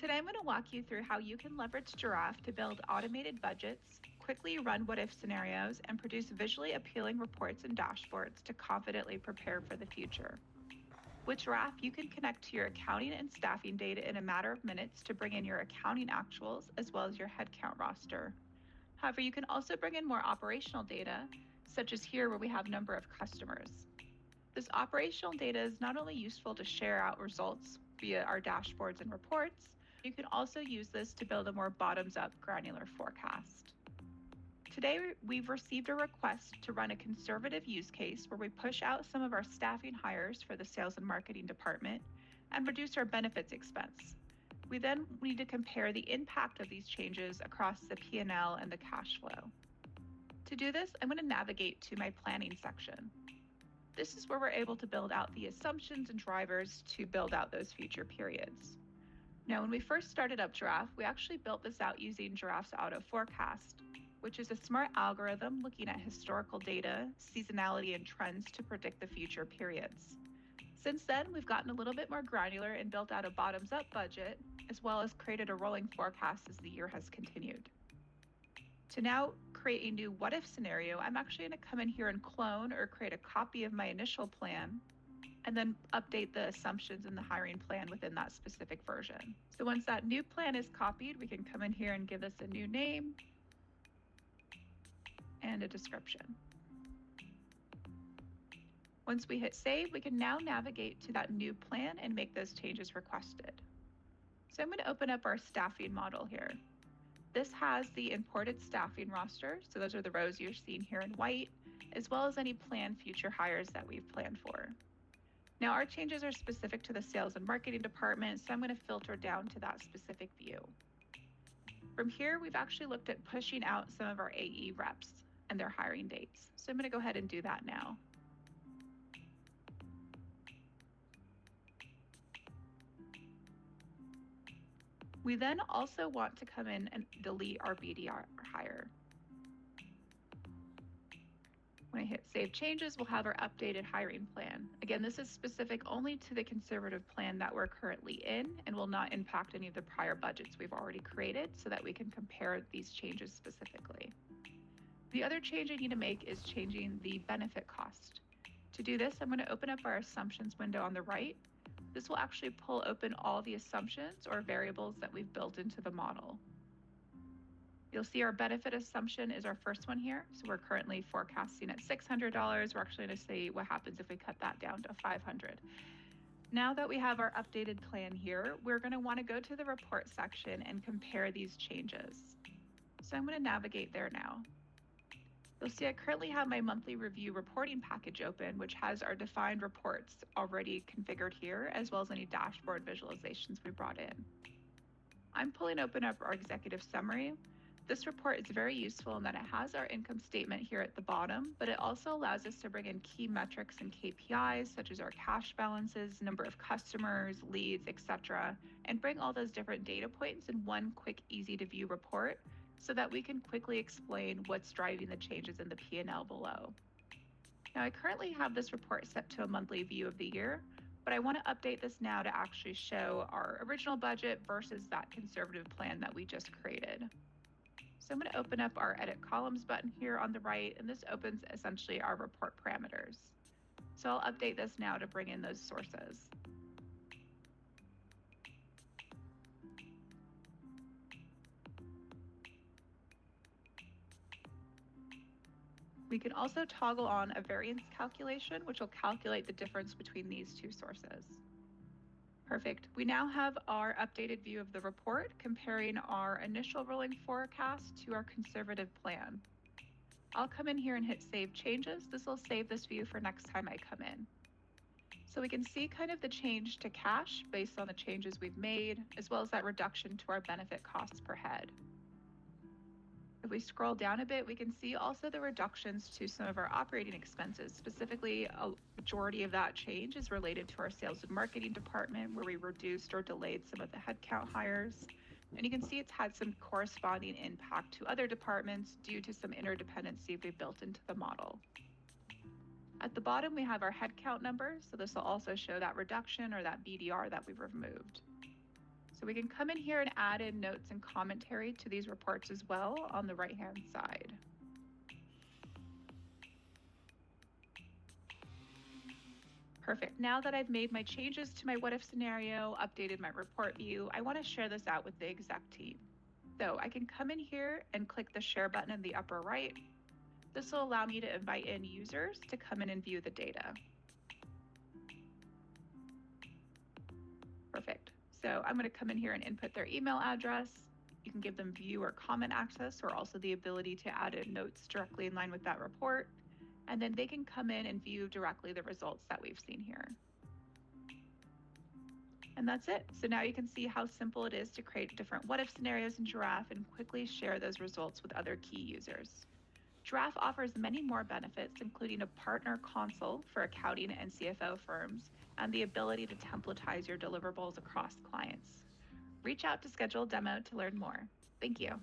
Today, I'm going to walk you through how you can leverage Jirav to build automated budgets, quickly run what-if scenarios, and produce visually appealing reports and dashboards to confidently prepare for the future. With Jirav, you can connect to your accounting and staffing data in a matter of minutes to bring in your accounting actuals as well as your headcount roster. However, you can also bring in more operational data, such as here where we have number of customers. This operational data is not only useful to share out results via our dashboards and reports, you can also use this to build a more bottoms-up granular forecast. Today, we've received a request to run a conservative use case where we push out some of our staffing hires for the sales and marketing department and reduce our benefits expense. We then need to compare the impact of these changes across the P&L and the cash flow. To do this, I'm going to navigate to my planning section. This is where we're able to build out the assumptions and drivers to build out those future periods. Now, when we first started up Jirav, we actually built this out using Jirav's auto forecast, which is a smart algorithm looking at historical data, seasonality, and trends to predict the future periods. Since then, we've gotten a little bit more granular and built out a bottoms-up budget, as well as created a rolling forecast as the year has continued. To now create a new what-if scenario, I'm actually going to come in here and clone or create a copy of my initial plan, and then update the assumptions in the hiring plan within that specific version. So once that new plan is copied, we can come in here and give this a new name and a description. Once we hit save, we can now navigate to that new plan and make those changes requested. So I'm going to open up our staffing model here. This has the imported staffing roster, so those are the rows you're seeing here in white, as well as any planned future hires that we've planned for. Now, our changes are specific to the sales and marketing department, so I'm going to filter down to that specific view. From here, we've actually looked at pushing out some of our AE reps and their hiring dates. So I'm going to go ahead and do that now. We then also want to come in and delete our BDR hire. When I hit Save Changes, we'll have our updated hiring plan. Again, this is specific only to the conservative plan that we're currently in and will not impact any of the prior budgets we've already created so that we can compare these changes specifically. The other change I need to make is changing the benefit cost. To do this, I'm going to open up our assumptions window on the right. This will actually pull open all the assumptions or variables that we've built into the model. You'll see our benefit assumption is our first one here. So we're currently forecasting at $600. We're actually going to see what happens if we cut that down to $500. Now that we have our updated plan here, we're going to want to go to the report section and compare these changes. So I'm going to navigate there now. You'll see I currently have my monthly review reporting package open, which has our defined reports already configured here, as well as any dashboard visualizations we brought in. I'm pulling open up our executive summary. This report is very useful in that it has our income statement here at the bottom, but it also allows us to bring in key metrics and KPIs, such as our cash balances, number of customers, leads, etc., and bring all those different data points in one quick, easy to view report so that we can quickly explain what's driving the changes in the P&L below. Now, I currently have this report set to a monthly view of the year, but I want to update this now to actually show our original budget versus that conservative plan that we just created. So I'm going to open up our Edit Columns button here on the right, and this opens essentially our report parameters. So I'll update this now to bring in those sources. We can also toggle on a variance calculation, which will calculate the difference between these two sources. Perfect. We now have our updated view of the report comparing our initial rolling forecast to our conservative plan. I'll come in here and hit Save Changes. This will save this view for next time I come in. So we can see kind of the change to cash based on the changes we've made, as well as that reduction to our benefit costs per head. If we scroll down a bit, we can see also the reductions to some of our operating expenses. Specifically, a majority of that change is related to our sales and marketing department, where we reduced or delayed some of the headcount hires. And you can see it's had some corresponding impact to other departments due to some interdependency we built into the model. At the bottom, we have our headcount numbers. So this will also show that reduction or that BDR that we've removed. So we can come in here and add in notes and commentary to these reports as well on the right-hand side. Perfect. Now that I've made my changes to my what if scenario, updated my report view, I want to share this out with the exec team. So I can come in here and click the share button in the upper right. This will allow me to invite in users to come in and view the data. Perfect. So I'm going to come in here and input their email address. You can give them view or comment access, or also the ability to add in notes directly in line with that report. And then they can come in and view directly the results that we've seen here. And that's it. So now you can see how simple it is to create different what if scenarios in Jirav and quickly share those results with other key users. Jirav offers many more benefits, including a partner console for accounting and CFO firms, and the ability to templatize your deliverables across clients. Reach out to schedule a demo to learn more. Thank you.